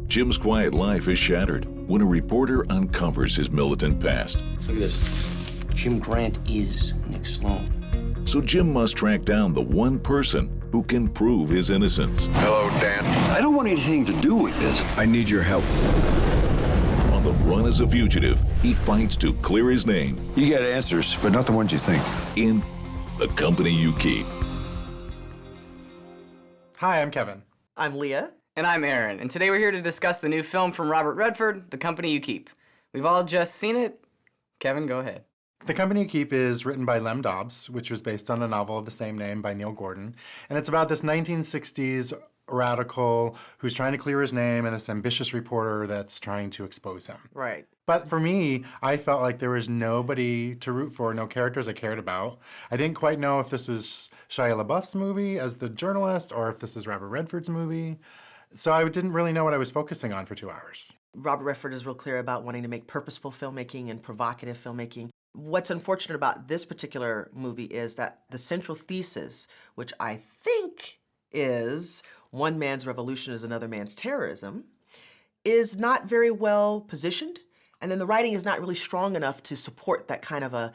Jim's quiet life is shattered when a reporter uncovers his militant past. Look at this. Jim Grant is Nick Sloan. So Jim must track down the one person who can prove his innocence. Hello, Dan. I don't want anything to do with this. I need your help. On the run as a fugitive, he fights to clear his name You get answers, but not the ones you think. in The Company You Keep. Hi, I'm Kevin. I'm Leah. And I'm Aaron, and today we're here to discuss the new film from Robert Redford, The Company You Keep. We've all just seen it. Kevin, go ahead. The Company You Keep is written by Lem Dobbs, which was based on a novel of the same name by Neil Gordon. And it's about this 1960s radical who's trying to clear his name and this ambitious reporter that's trying to expose him. Right. But for me, I felt like there was nobody to root for, no characters I cared about. I didn't quite know if this was Shia LaBeouf's movie as the journalist or if this is Robert Redford's movie. So I didn't really know what I was focusing on for 2 hours. Robert Redford is real clear about wanting to make purposeful filmmaking and provocative filmmaking. What's unfortunate about this particular movie is that the central thesis, which I think is one man's revolution is another man's terrorism, is not very well positioned. And then the writing is not really strong enough to support that kind of a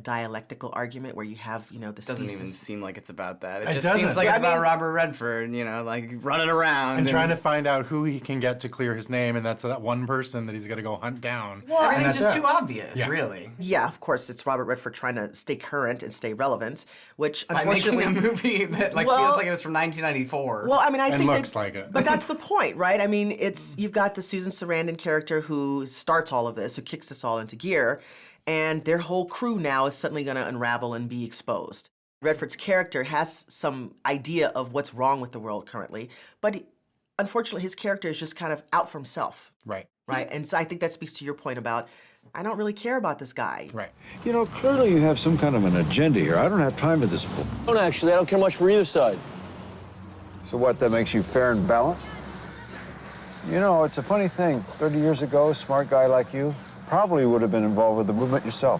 dialectical argument where you have, this Doesn't thesis. even seem like it's about that. It It just doesn't. seems like Yeah, it's about Robert Redford, like running around. And trying to find out who he can get to clear his name, and that's that one person that he's got to go hunt down. Well, And Everything's that's just it. too obvious, Yeah. really. Yeah, of course, it's Robert Redford trying to stay current and stay relevant, which By making unfortunately... a movie that Well- feels like it was from 1994. Well, I mean, I And think looks that, like it. But that's the point, right? I mean, you've got the Susan Sarandon character who starts all of this, who kicks this all into gear, and their whole crew now is suddenly going to unravel and be exposed. Redford's character has some idea of what's wrong with the world currently, but unfortunately, his character is just kind of out for himself, Right. right? And so I think that speaks to your point about, I don't really care about this guy. Right. You know, clearly you have some kind of an agenda here. I don't have time for this. Don't actually. I don't care much for either side. So what, that makes you fair and balanced? You know, it's a funny thing. 30 years ago, a smart guy like you probably would have been involved with the movement yourself.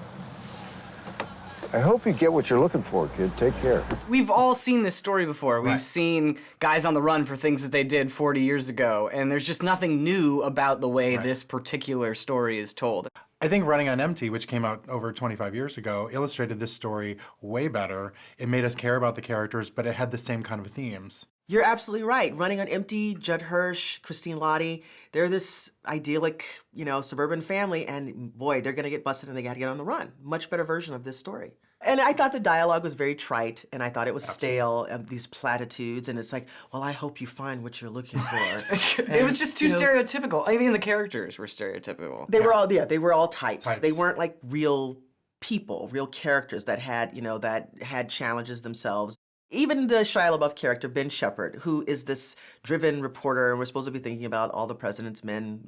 I hope you get what you're looking for, kid. Take care. We've all seen this story before. We've Right. seen guys on the run for things that they did 40 years ago, and there's just nothing new about the way this particular story is told. I think Running on Empty, which came out over 25 years ago, illustrated this story way better. It made us care about the characters, but it had the same kind of themes. You're absolutely right. Running on Empty, Judd Hirsch, Christine Lottie, they're this idyllic, suburban family, and boy, they're gonna get busted and they gotta get on the run. Much better version of this story. And I thought the dialogue was very trite, and I thought it was stale, and these platitudes, and it's like, well, I hope you find what you're looking for. It was just too stereotypical. I mean, the characters were stereotypical. They were all types. Types. They weren't like real people, real characters that had, that had challenges themselves. Even the Shia LaBeouf character, Ben Shepherd, who is this driven reporter, and we're supposed to be thinking about all the president's men,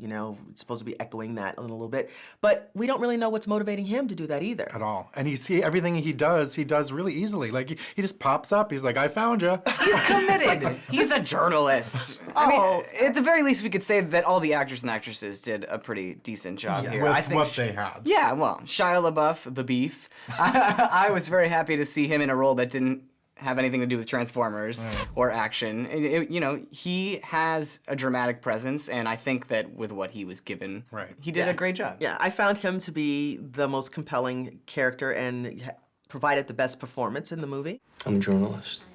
it's supposed to be echoing that a little bit. But we don't really know what's motivating him to do that either. At all. And you see everything he does really easily. Like, he just pops up. He's like, I found you. He's committed. He's a journalist. I mean, at the very least, we could say that all the actors and actresses did a pretty decent job here. With I think what they had. Yeah, well, Shia LaBeouf, the beef. I was very happy to see him in a role that didn't have anything to do with Transformers or action. He has a dramatic presence, and I think that with what he was given, he did a great job. Yeah, I found him to be the most compelling character and provided the best performance in the movie. I'm a journalist.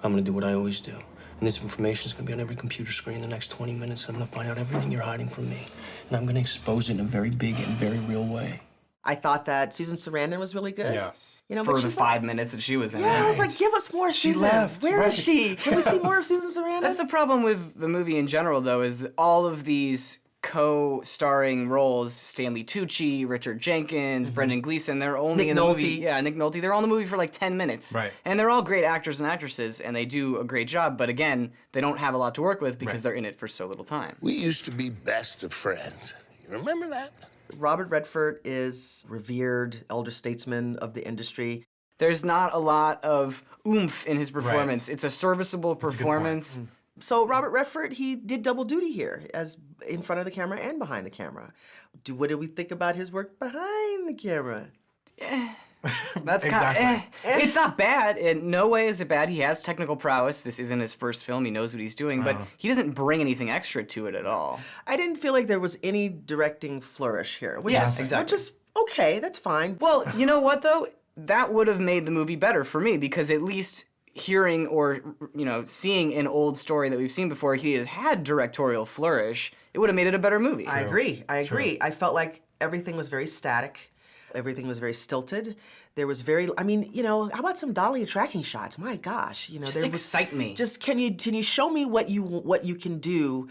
I'm gonna do what I always do. And this information is gonna be on every computer screen in the next 20 minutes. And I'm gonna find out everything you're hiding from me. And I'm gonna expose it in a very big and very real way. I thought that Susan Sarandon was really good. Yes. But For the she's 5 minutes that she was in Yeah, it. I was like, give us more Susan. left, Where is right. she? Can we see more of Susan Sarandon? That's the problem with the movie in general, though, is that all of these co-starring roles, Stanley Tucci, Richard Jenkins, Brendan Gleeson, they're only Nick in the Nolte. movie. Yeah, Nick Nolte. They're all in the movie for like 10 minutes. Right. And they're all great actors and actresses, and they do a great job. But again, they don't have a lot to work with because they're in it for so little time. We used to be best of friends. You remember that? Robert Redford is revered elder statesman of the industry. There's not a lot of oomph in his performance. It's a serviceable performance. So Robert Redford, he did double duty here, as in front of the camera and behind the camera. What do we think about his work behind the camera? That's kind Exactly. of, It's not bad. In no way is it bad. He has technical prowess. This isn't his first film. He knows what he's doing, but he doesn't bring anything extra to it at all. I didn't feel like there was any directing flourish here. Which Yes, is, exactly. Which is okay, that's fine. Well, you know what, though? That would have made the movie better for me, because at least hearing or, seeing an old story that we've seen before, he had directorial flourish, it would have made it a better movie. I agree. I felt like everything was very static. Everything was very stilted. There was how about some dolly tracking shots? My gosh, Just excite me. Just can you show me what you can do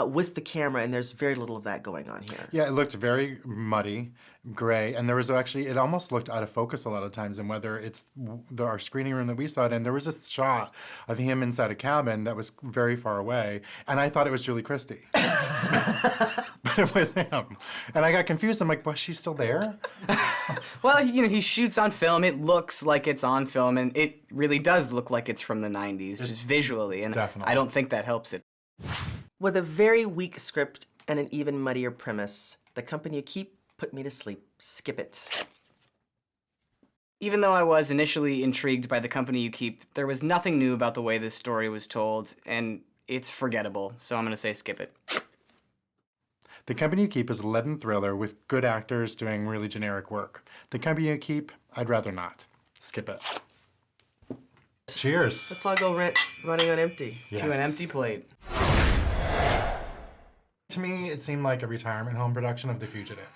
with the camera? And there's very little of that going on here. Yeah, it looked very muddy, gray, and there was actually, it almost looked out of focus a lot of times. And whether it's our screening room that we saw it in, there was this shot of him inside a cabin that was very far away, and I thought it was Julie Christie. But it was him. And I got confused. I'm like, was she still there? Well, he shoots on film. It looks like it's on film, and it really does look like it's from the 90s, just visually. And Definitely. I don't think that helps it. With a very weak script and an even muddier premise, The Company You Keep put me to sleep. Skip it. Even though I was initially intrigued by The Company You Keep, there was nothing new about the way this story was told, and it's forgettable, so I'm going to say skip it. The Company You Keep is a leaden thriller with good actors doing really generic work. The Company You Keep, I'd rather not. Skip it. Cheers. Let's all go running on empty. Yes. To an empty plate. To me, it seemed like a retirement home production of The Fugitive.